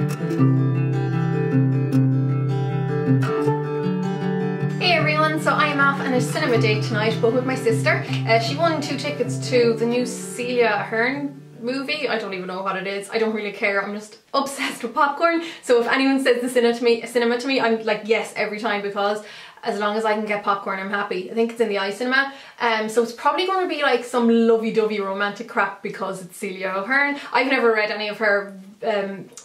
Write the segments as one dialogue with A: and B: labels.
A: Hey everyone, so I'm off on a cinema date tonight, but with my sister. She won 2 tickets to the new Celia Ahern movie. I don't even know what it is. I don't really care. I'm just obsessed with popcorn. So if anyone says the cinema to me, I'm like yes every time, because as long as I can get popcorn, I'm happy. I think it's in the iCinema. So it's probably going to be like some lovey-dovey romantic crap because it's Celia Ahern. I've never read any of her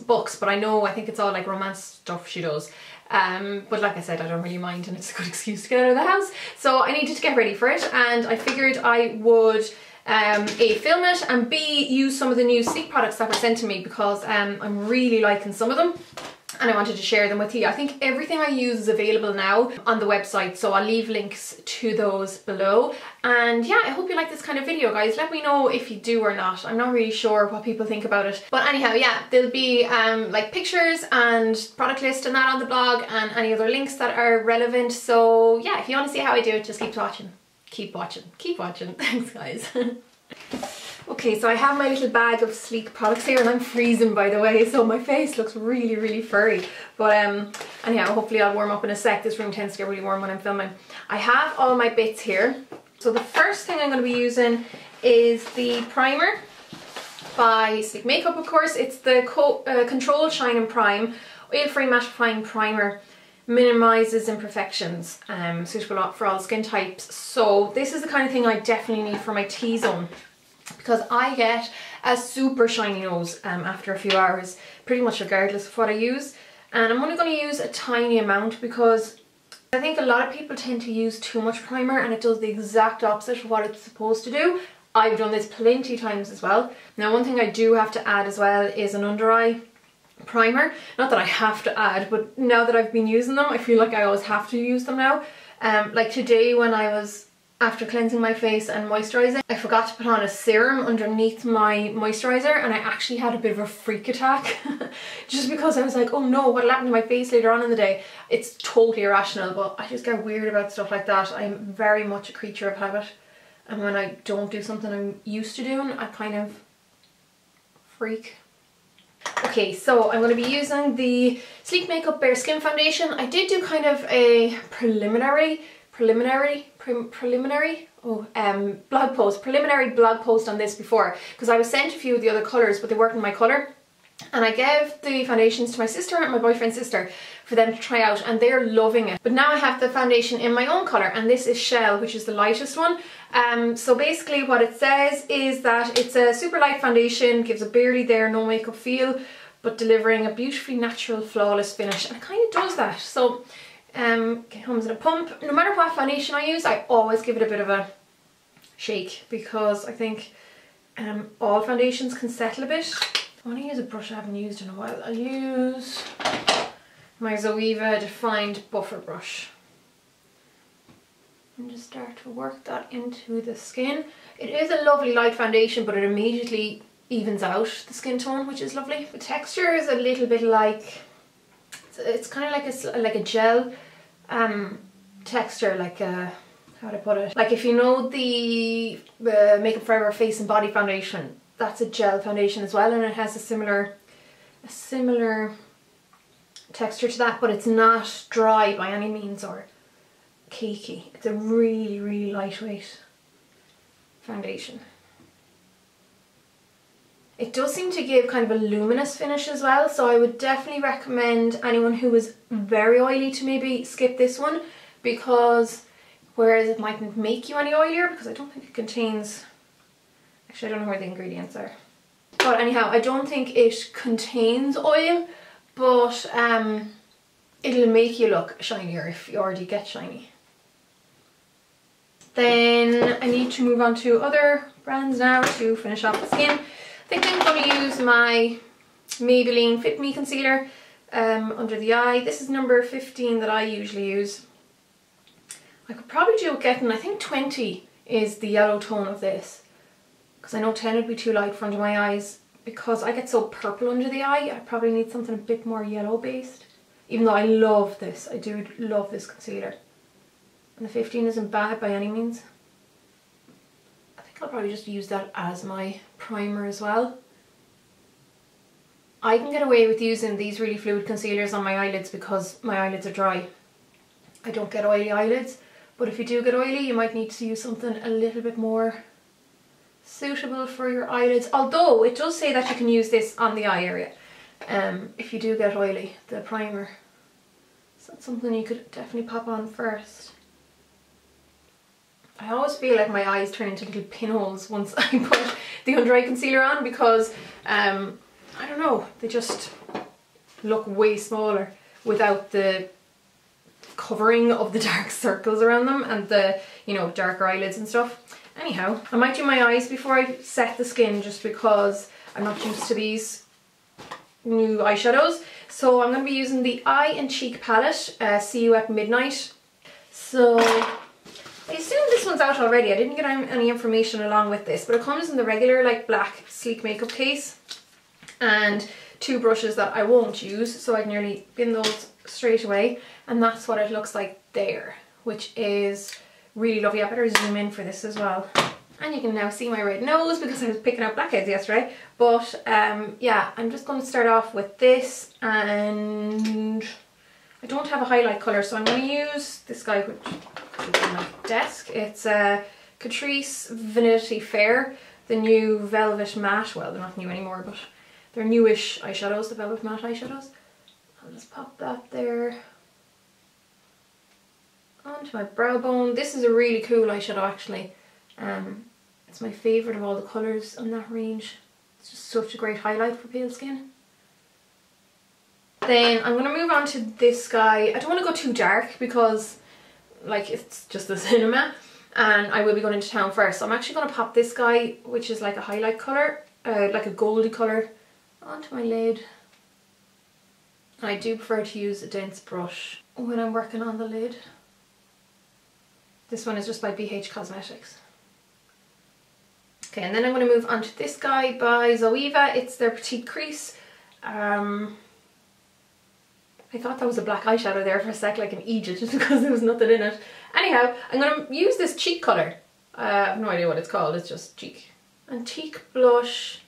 A: books, but I think it's all like romance stuff she does. But like I said, I don't really mind, and it's a good excuse to get out of the house. So I needed to get ready for it, and I figured I would A, film it, and B, use some of the new sleek products that were sent to me, because I'm really liking some of them and I wanted to share them with you. I think everything I use is available now on the website, so I'll leave links to those below. And yeah, I hope you like this kind of video, guys. Let me know if you do or not. I'm not really sure what people think about it. But anyhow, yeah, there'll be like pictures and product list and that on the blog, and any other links that are relevant. So yeah, if you want to see how I do it, just keep watching. Keep watching. Keep watching. Thanks, guys. Okay, so I have my little bag of sleek products here, and I'm freezing, by the way, so my face looks really, really furry. But anyhow, hopefully I'll warm up in a sec. This room tends to get really warm when I'm filming. I have all my bits here. So the first thing I'm going to be using is the primer by LetzMakeup, of course. It's the Control Shine and Prime Oil-Free Mattifying Primer. Minimises imperfections, suitable for all skin types. So this is the kind of thing I definitely need for my T-zone, because I get a super shiny nose after a few hours, pretty much regardless of what I use. And I'm only going to use a tiny amount, because I think a lot of people tend to use too much primer and it does the exact opposite of what it's supposed to do. I've done this plenty of times as well. Now, one thing I do have to add as well is an under eye primer. Not that I have to add, but now that I've been using them, I feel like I always have to use them now. Like today, when I was after cleansing my face and moisturising, I forgot to put on a serum underneath my moisturiser, and I actually had a bit of a freak attack just because I was like, oh no, what'll happen to my face later on in the day? It's totally irrational, but I just get weird about stuff like that. I'm very much a creature of habit, and when I don't do something I'm used to doing, I kind of freak. Okay, so I'm going to be using the LetzMakeup Bare Skin Foundation. I did do kind of a preliminary blog post on this before, because I was sent a few of the other colours, but they weren't in my colour. And I gave the foundations to my sister and my boyfriend's sister for them to try out, and they're loving it. But now I have the foundation in my own colour, and this is Shell, which is the lightest one. So basically what it says is that it's a super light foundation, gives a barely there, no makeup feel, but delivering a beautifully natural, flawless finish. And it kind of does that. So it comes in a pump. No matter what foundation I use, I always give it a bit of a shake, because I think all foundations can settle a bit. I want to use a brush I haven't used in a while. I'll use my Zoeva Defined Buffer Brush and just start to work that into the skin. It is a lovely light foundation, but it immediately evens out the skin tone, which is lovely. The texture is a little bit like, it's kind of like a gel texture, like a, how to put it, like if you know the Makeup Forever Face and Body Foundation, that's a gel foundation as well, and it has a similar texture to that, but it's not dry by any means or cakey. It's a really, really lightweight foundation. It does seem to give kind of a luminous finish as well, so I would definitely recommend anyone who is very oily to maybe skip this one, because whereas it mightn't make you any oilier, because I don't think it contains, actually I don't know where the ingredients are, but anyhow, I don't think it contains oil, but it'll make you look shinier if you already get shiny. Then I need to move on to other brands now to finish off the skin. I think I'm going to use my Maybelline Fit Me Concealer under the eye. This is number 15 that I usually use. I could probably do with getting, I think 20 is the yellow tone of this, because I know 10 would be too light for under my eyes, because I get so purple under the eye. I probably need something a bit more yellow based, even though I love this. I do love this concealer. And the 15 isn't bad by any means. I think I'll probably just use that as my primer as well. I can get away with using these really fluid concealers on my eyelids because my eyelids are dry. I don't get oily eyelids, but if you do get oily, you might need to use something a little bit more suitable for your eyelids. Although it does say that you can use this on the eye area if you do get oily, the primer. So that's something you could definitely pop on first. I always feel like my eyes turn into little pinholes once I put the under eye concealer on because I don't know, they just look way smaller without the covering of the dark circles around them and the, you know, darker eyelids and stuff. Anyhow, I might do my eyes before I set the skin just because I'm not used to these new eyeshadows. So I'm going to be using the Eye and Cheek palette, See You at Midnight. So I assume this one's out already. I didn't get any information along with this, but it comes in the regular like black sleek makeup case and two brushes that I won't use, so I'd nearly bin those straight away. And that's what it looks like there, which is really lovely. I better zoom in for this as well. And you can now see my red nose because I was picking out blackheads yesterday. But yeah, I'm just going to start off with this, and I don't have a highlight colour, so I'm going to use this guy which is on my desk. It's Catrice Vanillity Fair, the new Velvet Matte. Well, they're not new anymore, but they're newish eyeshadows, the Velvet Matte eyeshadows. I'll just pop that there onto my brow bone. This is a really cool eyeshadow actually. It's my favourite of all the colours in that range. It's just such a great highlight for pale skin. Then I'm going to move on to this guy. I don't want to go too dark because like it's just the cinema and I will be going into town first. So I'm actually going to pop this guy, which is like a highlight colour, like a goldy colour, onto my lid. I do prefer to use a dense brush when I'm working on the lid. This one is just by BH Cosmetics. Okay, and then I'm going to move on to this guy by Zoeva. It's their Petite Crease. I thought that was a black eyeshadow there for a sec, like an Egypt, just because there was nothing in it. Anyhow, I'm going to use this cheek colour. I have no idea what it's called, it's just cheek. Antique Blush,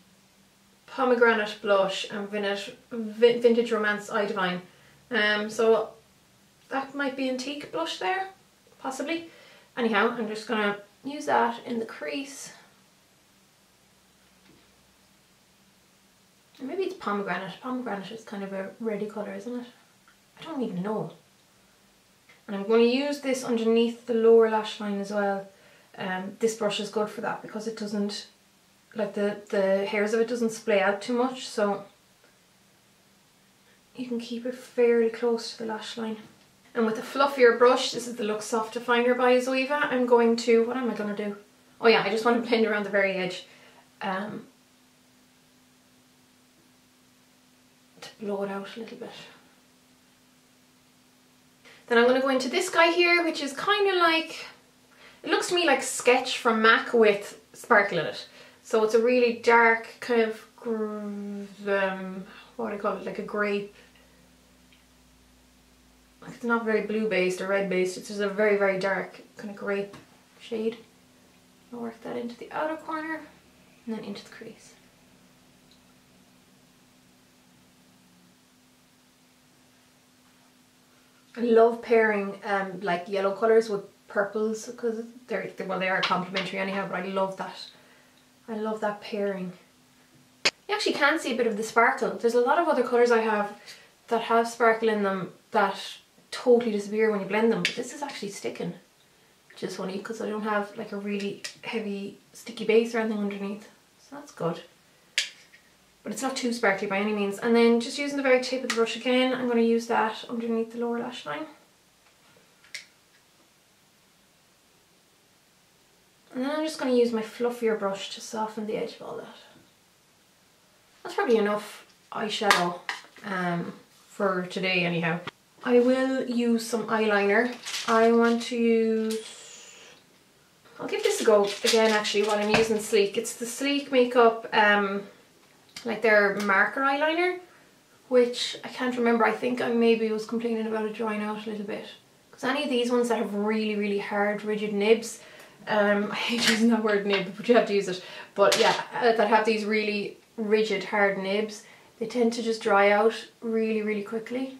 A: Pomegranate Blush, and Vintage Romance Eye Divine. So that might be Antique Blush there, possibly. Anyhow, I'm just going to use that in the crease. Maybe it's pomegranate. Pomegranate is kind of a reddy colour, isn't it? I don't even know. And I'm going to use this underneath the lower lash line as well. This brush is good for that because it doesn't, like the hairs of it doesn't splay out too much, so you can keep it fairly close to the lash line. And with a fluffier brush, this is the Look Soft Definer by Zoeva, I'm going to, what am I going to do? Oh yeah, I just want to blend around the very edge. To blow it out a little bit. Then I'm going to go into this guy here, which is kind of like, it looks to me like Sketch from MAC with sparkle in it. So it's a really dark kind of, what do I call it, like a grape. Like it's not very blue based or red based, it's just a very, very dark kind of grape shade. I'll work that into the outer corner and then into the crease. I love pairing like yellow colours with purples because they are complementary anyhow, but I love that. I love that pairing. You actually can see a bit of the sparkle. There's a lot of other colours I have that have sparkle in them that totally disappear when you blend them, but this is actually sticking, which is funny because I don't have like a really heavy sticky base or anything underneath, so that's good. But it's not too sparkly by any means. And then just using the very tip of the brush again, I'm going to use that underneath the lower lash line. And then I'm just going to use my fluffier brush to soften the edge of all that. That's probably enough eyeshadow for today anyhow. I will use some eyeliner. I want to use, I'll give this a go again actually while I'm using Sleek. It's the Sleek Makeup like their marker eyeliner, which I can't remember. I think I maybe was complaining about it drying out a little bit. Because any of these ones that have really, really hard, rigid nibs, I hate using that word nib, but you have to use it. But yeah, that have these really rigid, hard nibs, they tend to just dry out really, really quickly.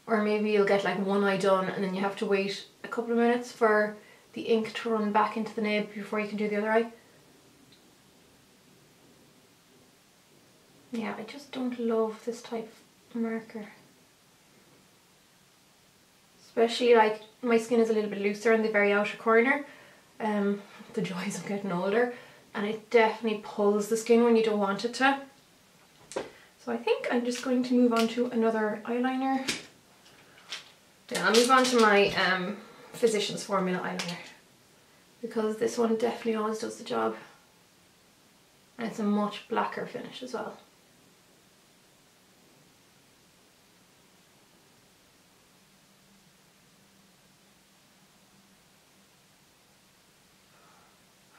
A: Or maybe you'll get like one eye done and then you have to wait a couple of minutes for the ink to run back into the nib before you can do the other eye. Yeah, I just don't love this type of marker. Especially like my skin is a little bit looser in the very outer corner. The joys of getting older, and it definitely pulls the skin when you don't want it to. So I think I'm just going to move on to another eyeliner. Yeah, I'll move on to my Physicians Formula eyeliner, because this one definitely always does the job. And it's a much blacker finish as well.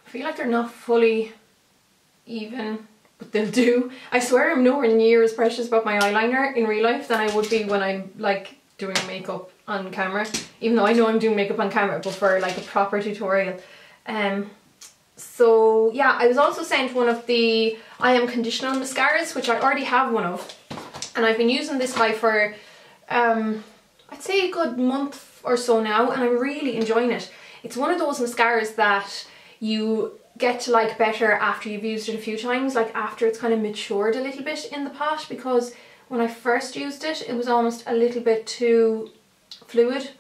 A: I feel like they're not fully even, but they'll do. I swear I'm nowhere near as precious about my eyeliner in real life than I would be when I'm like doing makeup on camera. Even though I know I'm doing makeup on camera, but for like a proper tutorial. So yeah, I was also sent one of the I Am Conditional mascaras, which I already have one of. And I've been using this guy for I'd say a good month or so now, and I'm really enjoying it. It's one of those mascaras that you get to like better after you've used it a few times, like after it's kind of matured a little bit in the pot, because when I first used it, it was almost a little bit too fluid,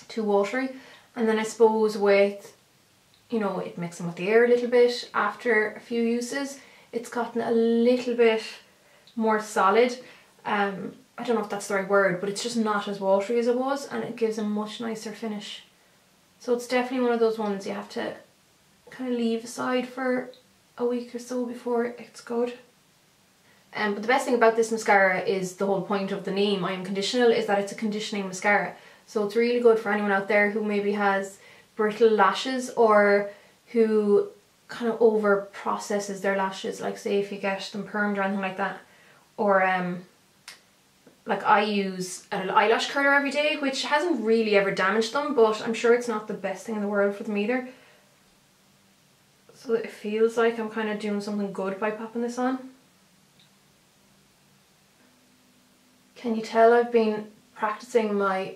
A: too watery. And then I suppose with, you know, it mixing with the air a little bit after a few uses, it's gotten a little bit more solid. I don't know if that's the right word, but it's just not as watery as it was, and it gives a much nicer finish. So it's definitely one of those ones you have to kind of leave aside for a week or so before it's good. But the best thing about this mascara is the whole point of the name, I Am Conditional, is that it's a conditioning mascara. So it's really good for anyone out there who maybe has brittle lashes, or who kind of over processes their lashes, like say if you get them permed or anything like that. Or like I use an eyelash curler every day, which hasn't really ever damaged them, but I'm sure it's not the best thing in the world for them either. So it feels like I'm kind of doing something good by popping this on. Can you tell I've been practicing my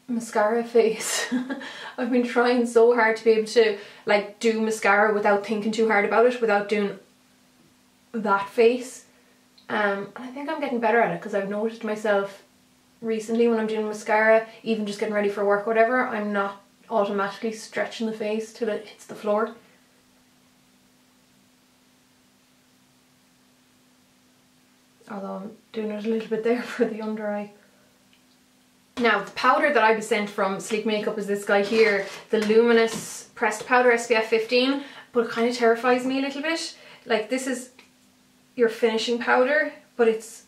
A: mascara face? I've been trying so hard to be able to like do mascara without thinking too hard about it, without doing that face. And I think I'm getting better at it, because I've noticed myself recently when I'm doing mascara, even just getting ready for work or whatever, I'm not automatically stretching the face till it hits the floor. Although I'm doing it a little bit there for the under eye. Now the powder that I was sent from LetzMakeup is this guy here, the Luminous Pressed Powder SPF 15, but it kind of terrifies me a little bit. Like, this is your finishing powder, but it's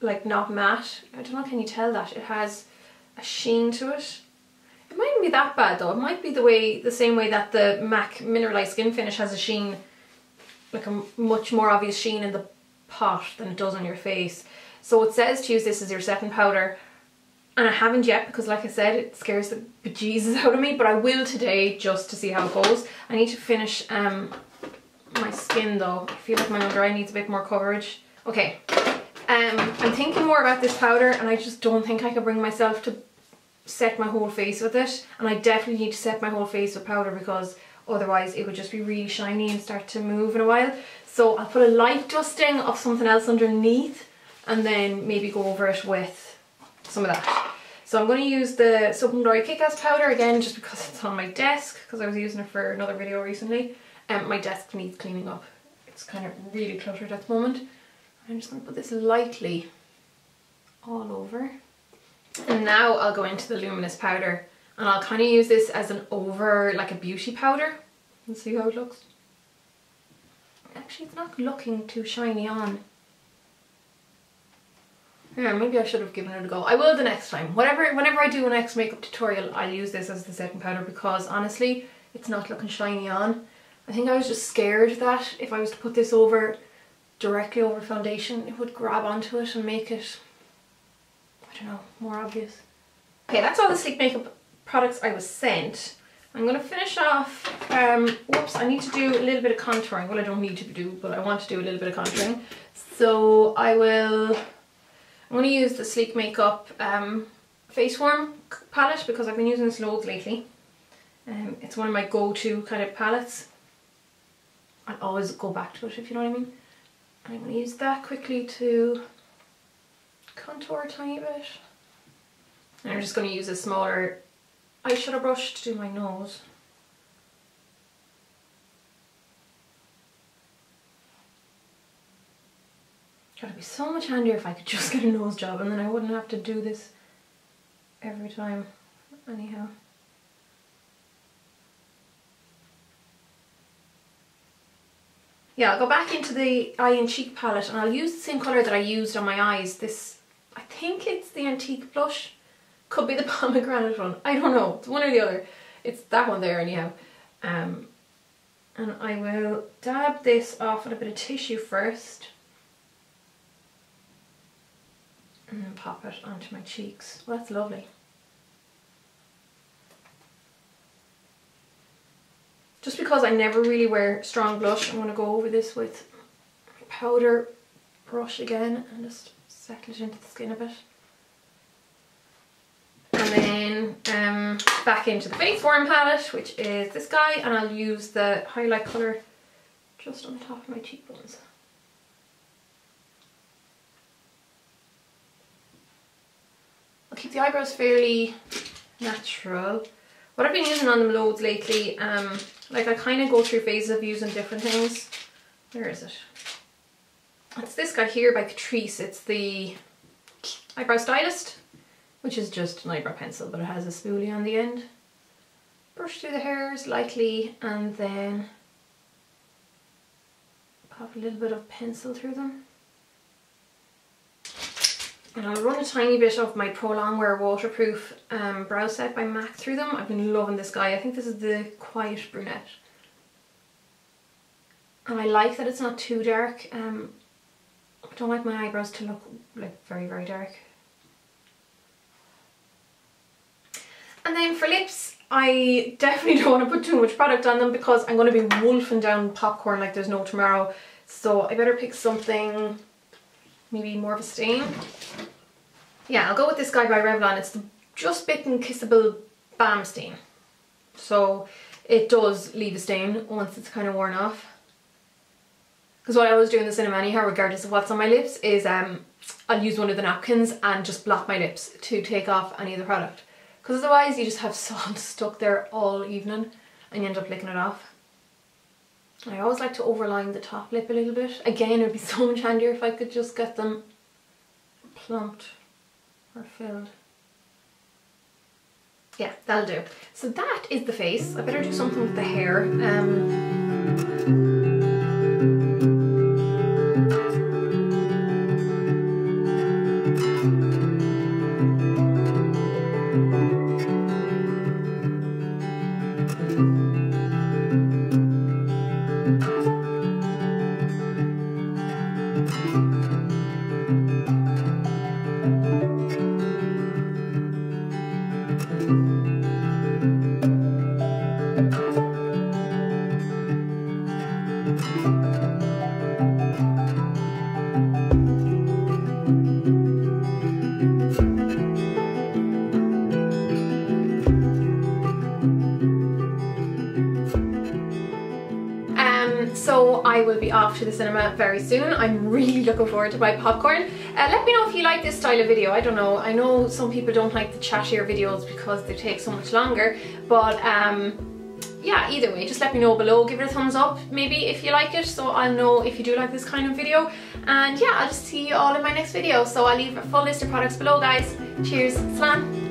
A: like not matte. I don't know, can you tell that? It has a sheen to it. It mightn't be that bad though. It might be the same way that the MAC Mineralized Skin Finish has a sheen, like a much more obvious sheen in the pot than it does on your face. So it says to use this as your setting powder, and I haven't yet because, like I said, it scares the bejesus out of me, but I will today just to see how it goes. I need to finish my skin though. I feel like my under eye needs a bit more coverage. Okay, I'm thinking more about this powder, and I just don't think I can bring myself to set my whole face with it, and I definitely need to set my whole face with powder, because otherwise it would just be really shiny and start to move in a while. So I'll put a light dusting of something else underneath, and then maybe go over it with some of that. So I'm going to use the Soap & Glory KickAss powder again, just because it's on my desk, because I was using it for another video recently. My desk needs cleaning up. It's kind of really cluttered at the moment. I'm just going to put this lightly all over. And now I'll go into the Luminous powder, and I'll kind of use this as an over, like a beauty powder, and see how it looks. Actually, it's not looking too shiny on. Yeah, maybe I should have given it a go. I will the next time. Whenever I do a next makeup tutorial, I'll use this as the setting powder, because honestly, it's not looking shiny on. I think I was just scared that if I was to put this over, directly over foundation, it would grab onto it and make it, I don't know, more obvious. Okay, that's all the sleek makeup products I was sent. I'm going to finish off, whoops, I need to do a little bit of contouring. Well, I don't need to do, but I want to do a little bit of contouring. So I'm going to use the LetzMakeup Face Warm palette because I've been using this loads lately. It's one of my go-to kind of palettes. I'll always go back to it, if you know what I mean. And I'm going to use that quickly to contour a tiny bit. And I'm just going to use a smaller eyeshadow brush to do my nose. God, it'd be so much handier if I could just get a nose job and then I wouldn't have to do this every time. Anyhow. Yeah, I'll go back into the eye and cheek palette and I'll use the same colour that I used on my eyes. This, I think it's the Antique Blush. Could be the pomegranate one. I don't know. It's one or the other. It's that one there anyhow. And I will dab this off with a bit of tissue first. And then pop it onto my cheeks. Well, that's lovely. Just because I never really wear strong blush, I'm going to go over this with my powder brush again and just settle it into the skin a bit. And then back into the Face Warm palette, which is this guy, and I'll use the highlight colour just on the top of my cheekbones. I'll keep the eyebrows fairly natural. What I've been using on them loads lately, like I kind of go through phases of using different things. Where is it? It's this guy here by Catrice. It's the Eyebrow Stylist, which is just an eyebrow pencil, but it has a spoolie on the end. Brush through the hairs lightly and then pop a little bit of pencil through them. And I'll run a tiny bit of my Pro Longwear Waterproof Brow Set by MAC through them. I've been loving this guy. I think this is the Quiet Brunette. And I like that it's not too dark. I don't like my eyebrows to look like very, very dark. And then for lips, I definitely don't want to put too much product on them because I'm going to be wolfing down popcorn like there's no tomorrow. So I better pick something maybe more of a stain. Yeah, I'll go with this guy by Revlon. It's the Just Bitten Kissable Balm Stain. So it does leave a stain once it's kind of worn off. Because what I always do in the cinema anyhow, regardless of what's on my lips, is I'll use one of the napkins and just blot my lips to take off any of the product. Because otherwise you just have salt stuck there all evening and you end up licking it off. I always like to overline the top lip a little bit. Again, it would be so much handier if I could just get them plumped or filled. Yeah, that'll do. So that is the face. I better do something with the hair. So I will be off to the cinema very soon. I'm really looking forward to my popcorn. Let me know if you like this style of video. I don't know. I know some people don't like the chattier videos because they take so much longer. But yeah, either way, just let me know below. Give it a thumbs up maybe if you like it, so I'll know if you do like this kind of video. And yeah, I'll just see you all in my next video. So I'll leave a full list of products below, guys. Cheers. Slán.